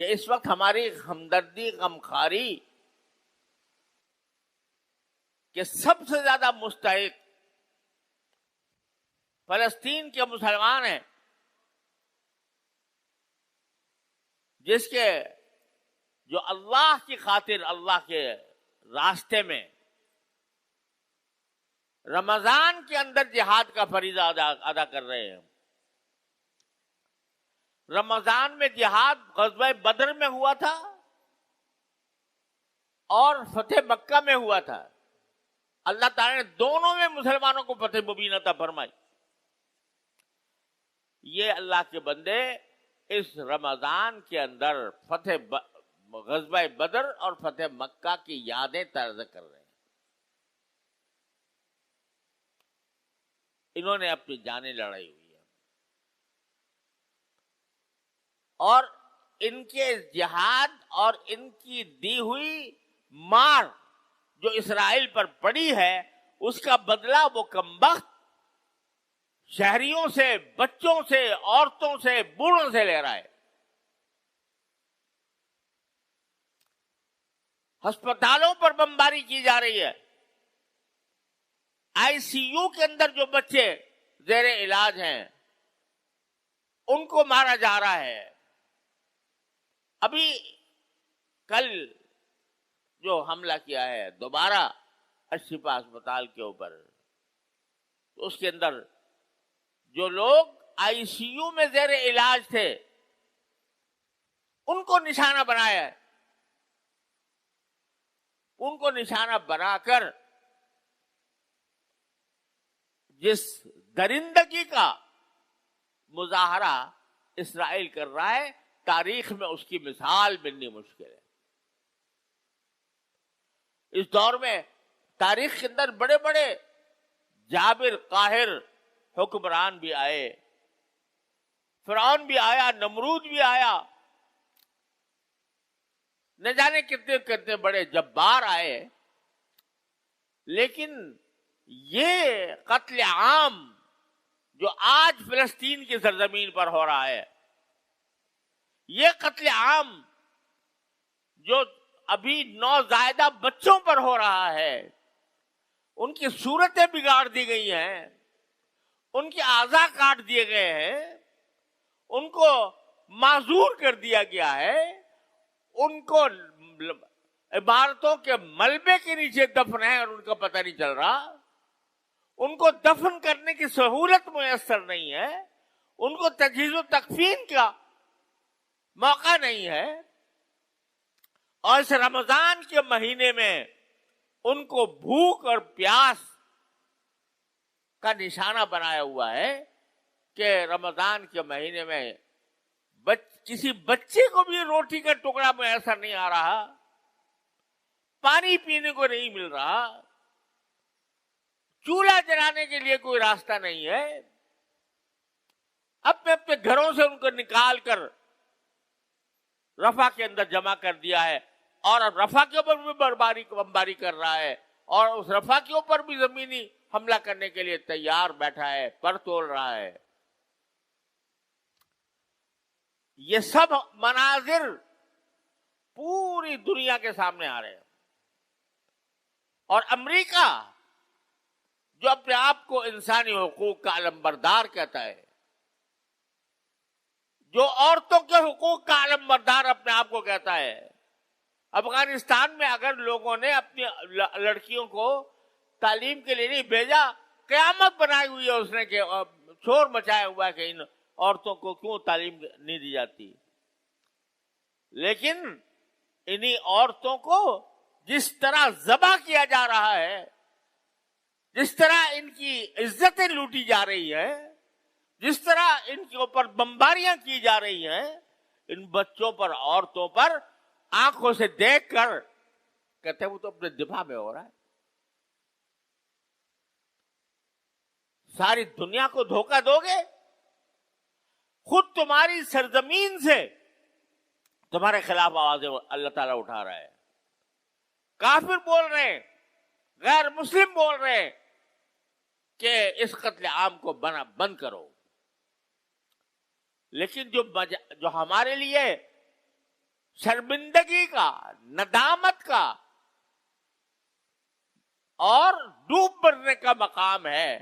کہ اس وقت ہماری ہمدردی غمخواری کہ سب سے زیادہ مستحق فلسطین کے مسلمان ہیں، جس کے جو اللہ کی خاطر اللہ کے راستے میں رمضان کے اندر جہاد کا فریضہ ادا کر رہے ہیں. رمضان میں جہاد غزوہ بدر میں ہوا تھا اور فتح مکہ میں ہوا تھا. اللہ تعالی نے دونوں میں مسلمانوں کو فتح مبین عطا فرمائی. یہ اللہ کے بندے اس رمضان کے اندر غزوہ بدر اور فتح مکہ کی یادیں تازہ کر رہے ہیں. انہوں نے اپنی جانیں لڑائی ہوئی ہے اور ان کے جہاد اور ان کی دی ہوئی مار جو اسرائیل پر پڑی ہے اس کا بدلہ وہ کمبخت شہریوں سے، بچوں سے، عورتوں سے، بوڑھوں سے لے رہا ہے. ہسپتالوں پر بمباری کی جا رہی ہے. آئی سی یو کے اندر جو بچے زیر علاج ہیں ان کو مارا جا رہا ہے. ابھی کل جو حملہ کیا ہے دوبارہ الشفا اسپتال کے اوپر، اس کے اندر جو لوگ آئی سی یو میں زیر علاج تھے ان کو نشانہ بنایا ہے. ان کو نشانہ بنا کر جس درندگی کا مظاہرہ اسرائیل کر رہا ہے، تاریخ میں اس کی مثال ملنی مشکل ہے. اس دور میں تاریخ کے اندر بڑے بڑے جابر قاہر حکمران بھی آئے، فرعون بھی آیا، نمرود بھی آیا، نہ جانے کتنے کتنے بڑے جبار آئے، لیکن یہ قتل عام جو آج فلسطین کی سرزمین پر ہو رہا ہے، یہ قتل عام جو ابھی نوزائیدہ بچوں پر ہو رہا ہے، ان کی صورتیں بگاڑ دی گئی ہیں، ان کے اعضاء کاٹ دیے گئے ہیں، ان کو معذور کر دیا گیا ہے، ان کو عمارتوں کے ملبے کے نیچے دفن ہے اور ان کا پتہ نہیں چل رہا. ان کو دفن کرنے کی سہولت میسر نہیں ہے، ان کو تجہیز و تکفین کا موقع نہیں ہے، اور اس رمضان کے مہینے میں ان کو بھوک اور پیاس کا نشانہ بنایا ہوا ہے کہ رمضان کے مہینے میں کسی بچے کو بھی روٹی کا ٹکڑا میسر نہیں آ رہا، پانی پینے کو نہیں مل رہا، چولہا جلانے کے لیے کوئی راستہ نہیں ہے. اپنے اپنے گھروں سے ان کو نکال کر رفح کے اندر جمع کر دیا ہے اور اب رفح کے اوپر بھی بمباری کر رہا ہے اور اس رفح کے اوپر بھی زمینی حملہ کرنے کے لیے تیار بیٹھا ہے، پر تول رہا ہے. یہ سب مناظر پوری دنیا کے سامنے آ رہے ہیں. اور امریکہ جو اپنے آپ کو انسانی حقوق کا علمبردار کہتا ہے، جو عورتوں کے حقوق کا علمبردار اپنے آپ کو کہتا ہے، افغانستان میں اگر لوگوں نے اپنی لڑکیوں کو تعلیم کے لیے نہیں بھیجا، قیامت بنائی ہوئی ہے اس نے کہ شور مچایا ہوا ہے کہ ان عورتوں کو کیوں تعلیم نہیں دی جاتی. لیکن انہی عورتوں کو جس طرح ذبح کیا جا رہا ہے، جس طرح ان کی عزتیں لوٹی جا رہی ہیں، جس طرح ان کے اوپر بمباریاں کی جا رہی ہیں، ان بچوں پر، عورتوں پر آنکھوں سے دیکھ کر کہتے ہیں وہ تو اپنے دفاع میں ہو رہا ہے. ساری دنیا کو دھوکہ دو گے، خود تمہاری سرزمین سے تمہارے خلاف آوازیں اللہ تعالیٰ اٹھا رہا ہے. کافر بول رہے ہیں، غیر مسلم بول رہے ہیں کہ اس قتل عام کو بند کرو. لیکن جو ہمارے لیے شرمندگی کا، ندامت کا اور ڈوب مرنے کا مقام ہے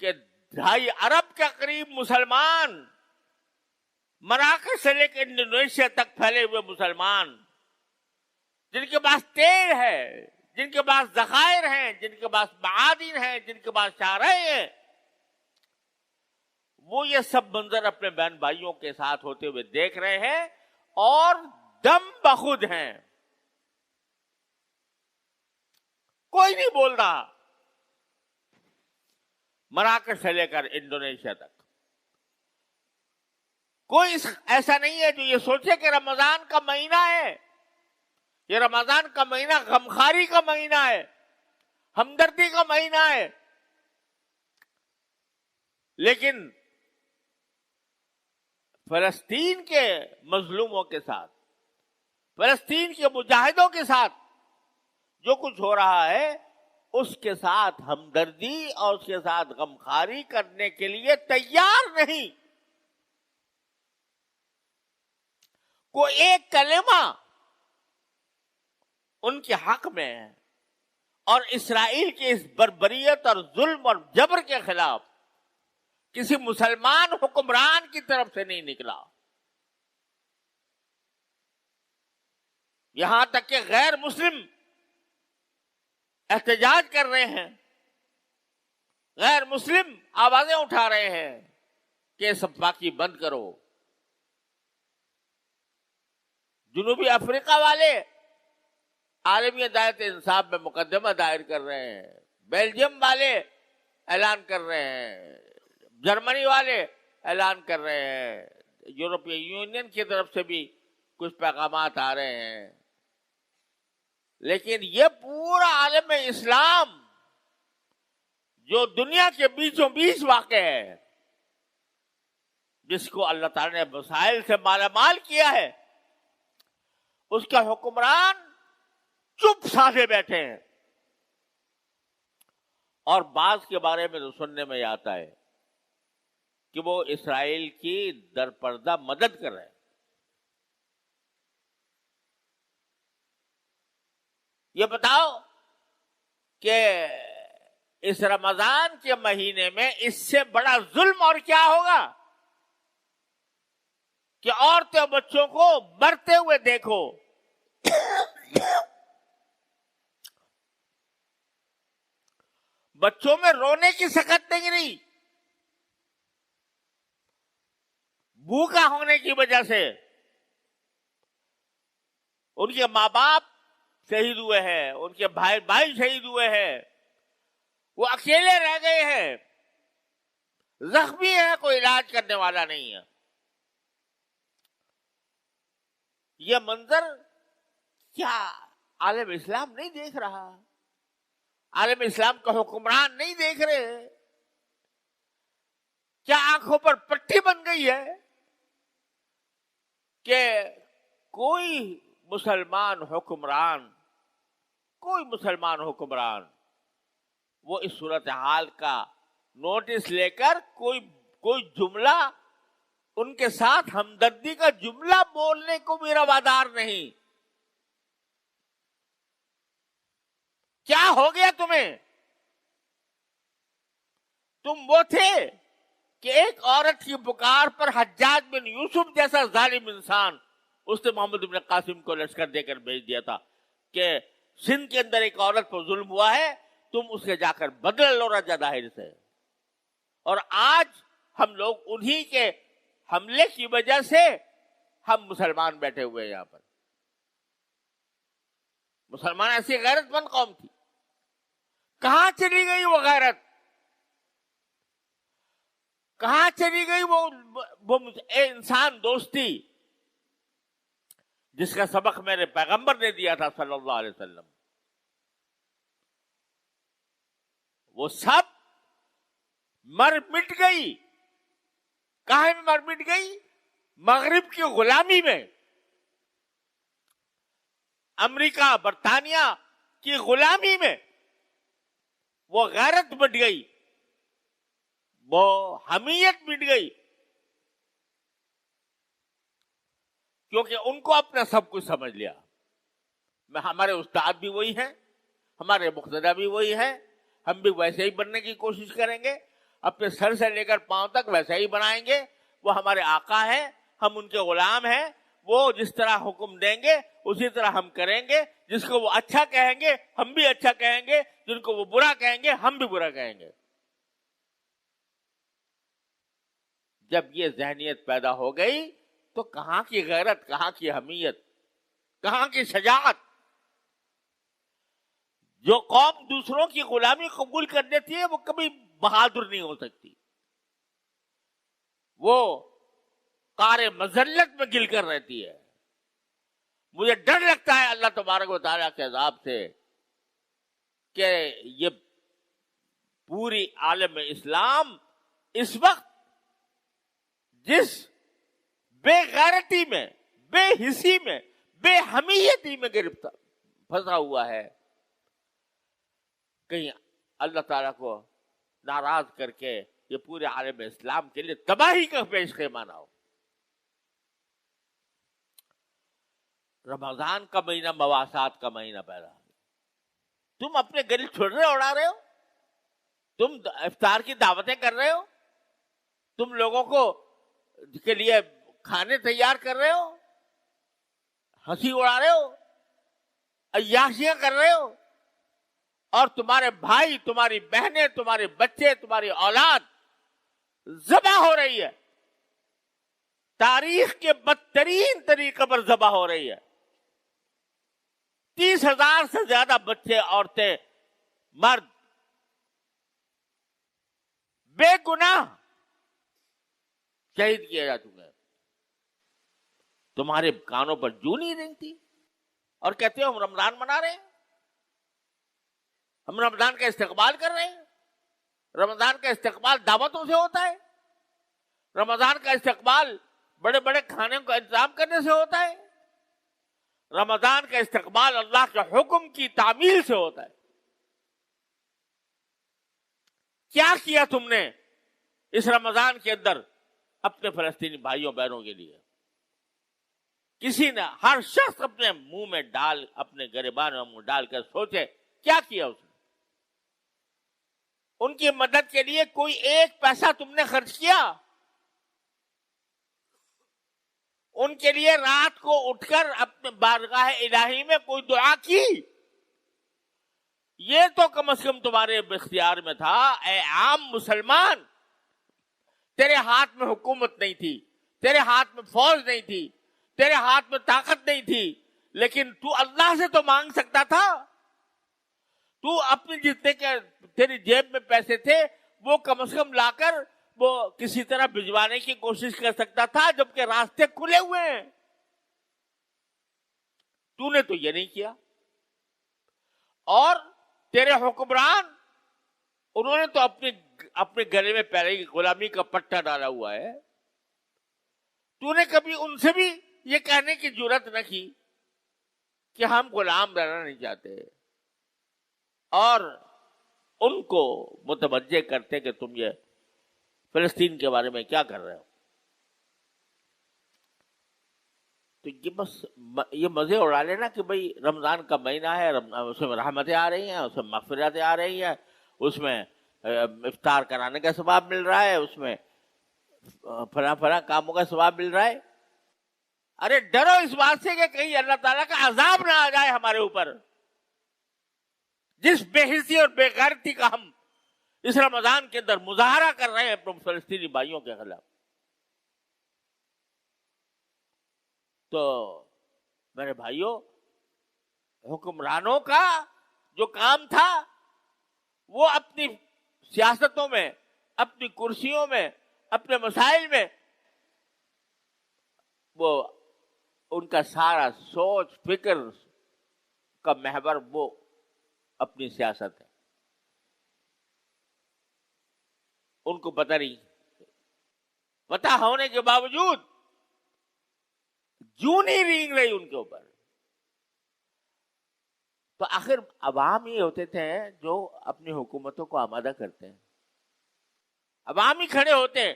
کہ 2.5 ارب کے قریب مسلمان، مراکش سے لے کے انڈونیشیا تک پھیلے ہوئے مسلمان، جن کے پاس تیل ہے، جن کے پاس ذخائر ہیں، جن کے پاس معادن ہیں، جن کے پاس شاہراہیں ہیں، وہ یہ سب منظر اپنے بہن بھائیوں کے ساتھ ہوتے ہوئے دیکھ رہے ہیں اور دم بخود ہیں. کوئی نہیں بول رہا، مراکش سے لے کر انڈونیشیا تک کوئی ایسا نہیں ہے جو یہ سوچے کہ رمضان کا مہینہ ہے، یہ رمضان کا مہینہ غمخاری کا مہینہ ہے، ہمدردی کا مہینہ ہے. لیکن فلسطین کے مظلوموں کے ساتھ، فلسطین کے مجاہدوں کے ساتھ جو کچھ ہو رہا ہے، اس کے ساتھ ہمدردی اور اس کے ساتھ غمخاری کرنے کے لیے تیار نہیں. کوئی ایک کلمہ ان کے حق میں ہے اور اسرائیل کی اس بربریت اور ظلم اور جبر کے خلاف کسی مسلمان حکمران کی طرف سے نہیں نکلا. یہاں تک کہ غیر مسلم احتجاج کر رہے ہیں، غیر مسلم آوازیں اٹھا رہے ہیں کہ سفاکی بند کرو. جنوبی افریقہ والے عالمی عدالت انصاف میں مقدمہ دائر کر رہے ہیں، بیلجیم والے اعلان کر رہے ہیں، جرمنی والے اعلان کر رہے ہیں، یورپی یونین کی طرف سے بھی کچھ پیغامات آ رہے ہیں. لیکن یہ پورا عالم اسلام جو دنیا کے بیچوں بیچ واقع ہے، جس کو اللہ تعالی نے وسائل سے مالا مال کیا ہے، اس کا حکمران چپ سادے بیٹھے ہیں. اور بعض کے بارے میں تو سننے میں آتا ہے کہ وہ اسرائیل کی درپردہ مدد کر رہے ہیں. یہ بتاؤ کہ اس رمضان کے مہینے میں اس سے بڑا ظلم اور کیا ہوگا کہ عورتیں اور بچوں کو مرتے ہوئے دیکھو. بچوں میں رونے کی سکت نہیں رہی، بھوکا ہونے کی وجہ سے. ان کے ماں باپ شہید ہوئے ہیں، ان کے بھائی شہید ہوئے ہیں، وہ اکیلے رہ گئے ہیں، زخمی ہیں، کوئی علاج کرنے والا نہیں ہے. یہ منظر کیا عالم اسلام نہیں دیکھ رہا؟ عالم اسلام کا حکمران نہیں دیکھ رہے؟ کیا آنکھوں پر پٹی بن گئی ہے کہ کوئی مسلمان حکمران وہ اس صورتحال کا نوٹس لے کر کوئی جملہ ان کے ساتھ ہمدردی کا جملہ بولنے کو بھی روادار نہیں؟ کیا ہو گیا تمہیں؟ تم وہ تھے کہ ایک عورت کی پکار پر حجاج بن یوسف جیسا ظالم انسان، اس نے محمد بن قاسم کو لشکر دے کر بھیج دیا تھا کہ سندھ کے اندر ایک عورت پر ظلم ہوا ہے، تم اس کے جا کر بدلہ لو رجا داہر سے. اور آج ہم لوگ انہی کے حملے کی وجہ سے ہم مسلمان بیٹھے ہوئے یہاں پر. مسلمان ایسی غیرت مند قوم تھی، کہاں چلی گئی وہ غیرت؟ کہاں چلی گئی وہ انسان دوستی جس کا سبق میرے پیغمبر نے دیا تھا صلی اللہ علیہ وسلم؟ وہ سب مر مٹ گئی. کہاں میں مر مٹ گئی؟ مغرب کی غلامی میں، امریکہ برطانیہ کی غلامی میں وہ غیرت مٹ گئی، وہ حمیت مٹ گئی. کیونکہ ان کو اپنا سب کچھ سمجھ لیا. ہمارے استاد بھی وہی ہیں, ہمارے مقتدی بھی وہی ہیں, ہم بھی ویسے ہی بننے کی کوشش کریں گے, اپنے سر سے لے کر پاؤں تک ویسے ہی بنائیں گے. وہ ہمارے آقا ہیں, ہم ان کے غلام ہیں, وہ جس طرح حکم دیں گے اسی طرح ہم کریں گے. جس کو وہ اچھا کہیں گے ہم بھی اچھا کہیں گے, جن کو وہ برا کہیں گے ہم بھی برا کہیں گے. جب یہ ذہنیت پیدا ہو گئی تو کہاں کی غیرت, کہاں کی حمیت, کہاں کی شجاعت. جو قوم دوسروں کی غلامی قبول کر لیتی ہے وہ کبھی بہادر نہیں ہو سکتی, وہ قار مذلت میں گل کر رہتی ہے. مجھے ڈر لگتا ہے اللہ تبارک و تعالیٰ کے عذاب سے کہ یہ پوری عالم اسلام اس وقت جس بے غیرتی میں, بے حسی میں, بے حمیتی میں گرفتار پھنسا ہوا ہے, کہیں اللہ تعالیٰ کو ناراض کر کے یہ پورے عالم اسلام کے لیے تباہی کا پیش خیمہ نہ ہو. رمضان کا مہینہ مواسات کا مہینہ پیدا ہو, تم اپنے گلی چھوڑنے اڑا رہے ہو, تم افطار کی دعوتیں کر رہے ہو, تم لوگوں کو کے لیے کھانے تیار کر رہے ہو, ہنسی اڑا رہے ہو, عیاشیاں کر رہے ہو, اور تمہارے بھائی, تمہاری بہنیں, تمہارے بچے, تمہاری اولاد ذبح ہو رہی ہے, تاریخ کے بدترین طریقے پر ذبح ہو رہی ہے. 30,000 سے زیادہ بچے, عورتیں, مرد بے گناہ شہید کیے جا چکے ہیں. تمہارے کانوں پر جوں نہیں رینگتی اور کہتے ہو ہم رمضان منا رہے ہیں, ہم رمضان کا استقبال کر رہے ہیں. رمضان کا استقبال دعوتوں سے ہوتا ہے, رمضان کا استقبال بڑے بڑے کھانے کا انتظام کرنے سے ہوتا ہے, رمضان کا استقبال اللہ کے حکم کی تعمیل سے ہوتا ہے. کیا کیا تم نے اس رمضان کے اندر اپنے فلسطینی بھائیوں بہنوں کے لیے؟ کسی نے, ہر شخص اپنے منہ میں ڈال, اپنے گریبان میں منہ ڈال کر سوچے کیا کیا اس نے. ان کی مدد کے لیے کوئی ایک پیسہ تم نے خرچ کیا؟ ان کے لیے رات کو اٹھ کر اپنے بارگاہ الہی میں کوئی دعا کی؟ یہ تو کم از کم تمہارے اختیار میں تھا. اے عام مسلمان, تیرے ہاتھ میں حکومت نہیں تھی, تیرے ہاتھ میں فوج نہیں تھی, تیرے ہاتھ میں طاقت نہیں تھی, لیکن تو اللہ سے تو مانگ سکتا تھا. تو اپنے جتنے کے تیری جیب میں پیسے تھے وہ کم از کم لا کر وہ کسی طرح بھجوانے کی کوشش کر سکتا تھا, جبکہ راستے کھلے ہوئے ہیں. تو نے تو یہ نہیں کیا. اور تیرے حکمران, انہوں نے تو اپنے گلے میں پہلے ہی غلامی کا پٹا ڈالا ہوا ہے. تو نے کبھی ان سے بھی یہ کہنے کی جرات نہ کی کہ ہم غلام رہنا نہیں چاہتے, اور ان کو متوجہ کرتے کہ تم یہ فلسطین کے بارے میں کیا کر رہے ہو. تو یہ بس یہ مزے اڑا لینا کہ بھئی رمضان کا مہینہ ہے, اس میں رحمتیں آ رہی ہیں, اس میں مغفرتیں آ رہی ہیں, اس میں افطار کرانے کا ثواب مل رہا ہے, اس میں فلاں کاموں کا ثواب مل رہا ہے. ارے ڈرو اس بات سے کہ کہیں اللہ تعالیٰ کا عذاب نہ آ جائے ہمارے اوپر. جس بے حسی اور بے غیرتی کا ہم اس رمضان کے اندر مظاہرہ کر رہے ہیں اپنے فلسطینی بھائیوں کے خلاف. تو میرے بھائیوں, حکمرانوں کا جو کام تھا وہ اپنی سیاستوں میں, اپنی کرسیوں میں, اپنے مسائل میں, وہ ان کا سارا سوچ فکر کا محور وہ اپنی سیاست ہے. ان کو پتہ نہیں, پتہ ہونے کے باوجود جوں نہیں رینگ رہی ان کے اوپر. تو آخر عوام ہی ہوتے تھے جو اپنی حکومتوں کو آمادہ کرتے ہیں. عوام ہی کھڑے ہوتے ہیں,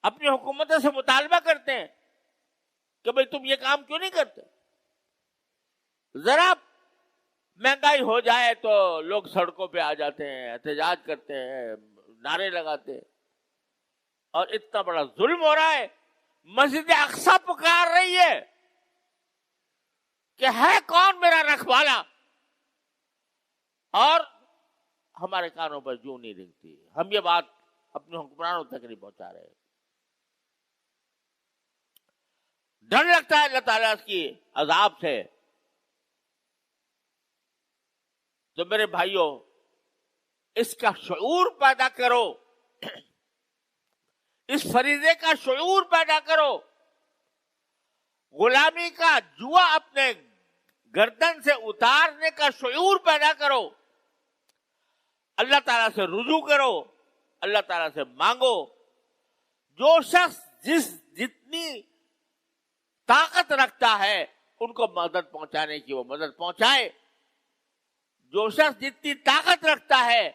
اپنی حکومتوں سے مطالبہ کرتے ہیں کہ بھئی تم یہ کام کیوں نہیں کرتے؟ ذرا مہنگائی ہو جائے تو لوگ سڑکوں پہ آ جاتے ہیں، احتجاج کرتے ہیں، نعرے لگاتے ہیں، اور اتنا بڑا ظلم ہو رہا ہے. مسجد اقصی پکار رہی ہے کہ ہے کون میرا رکھوالا، اور ہمارے کانوں پر جوں نہیں رنگتی. ہم یہ بات اپنے حکمرانوں تک نہیں پہنچا رہے. ڈر لگتا ہے اللہ تعالیٰ کی عذاب سے. تو میرے بھائیوں، اس کا شعور پیدا کرو، اس فریضے کا شعور پیدا کرو. غلامی کا جوا اپنے گردن سے اتارنے کا شعور پیدا کرو. اللہ تعالیٰ سے رجوع کرو، اللہ تعالیٰ سے مانگو. جو شخص جتنی طاقت رکھتا ہے ان کو مدد پہنچانے کی وہ مدد پہنچائے. جو شخص جتنی طاقت رکھتا ہے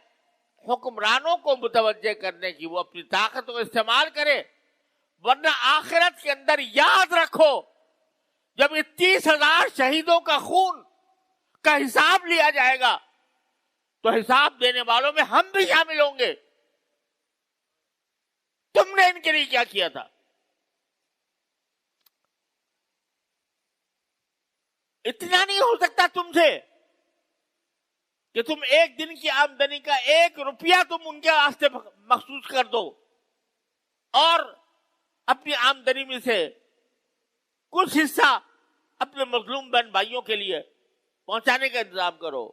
حکمرانوں کو متوجہ کرنے کی وہ اپنی طاقت کو استعمال کرے. ورنہ آخرت کے اندر یاد رکھو، جب یہ 30,000 شہیدوں کا خون کا حساب لیا جائے گا تو حساب دینے والوں میں ہم بھی شامل ہوں گے. تم نے ان کے لیے کیا کیا تھا؟ اتنا نہیں ہو سکتا تم سے کہ تم ایک دن کی آمدنی کا 1 روپیہ تم ان کے واسطے مخصوص کر دو اور اپنی آمدنی میں سے کچھ حصہ اپنے مظلوم بہن بھائیوں کے لیے پہنچانے کا انتظام کرو.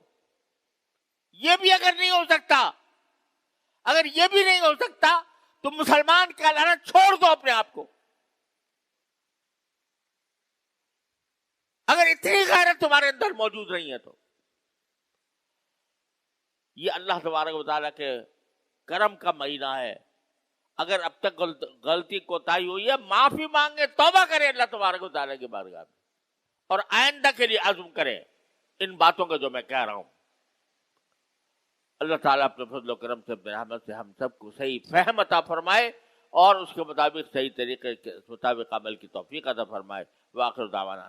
یہ بھی اگر نہیں ہو سکتا، اگر یہ بھی نہیں ہو سکتا تو مسلمان کہلانا چھوڑ دو اپنے آپ کو. اگر اتنی غیرت تمہارے اندر موجود نہیں ہے تو یہ اللہ تبارک و تعالیٰ کے کرم کا مہینہ ہے. اگر اب تک غلطی کوتاہی ہوئی ہے، معافی مانگے، توبہ کرے اللہ تبارک و تعالیٰ کی بارگاہ میں، اور آئندہ کے لیے عزم کرے ان باتوں کا جو میں کہہ رہا ہوں. اللہ تعالیٰ اپنے فضل و کرم سے، اپنے رحمت سے ہم سب کو صحیح فہم عطا فرمائے اور اس کے مطابق صحیح طریقے کے مطابق عمل کی توفیق عطا فرمائے. وآخر دعوانا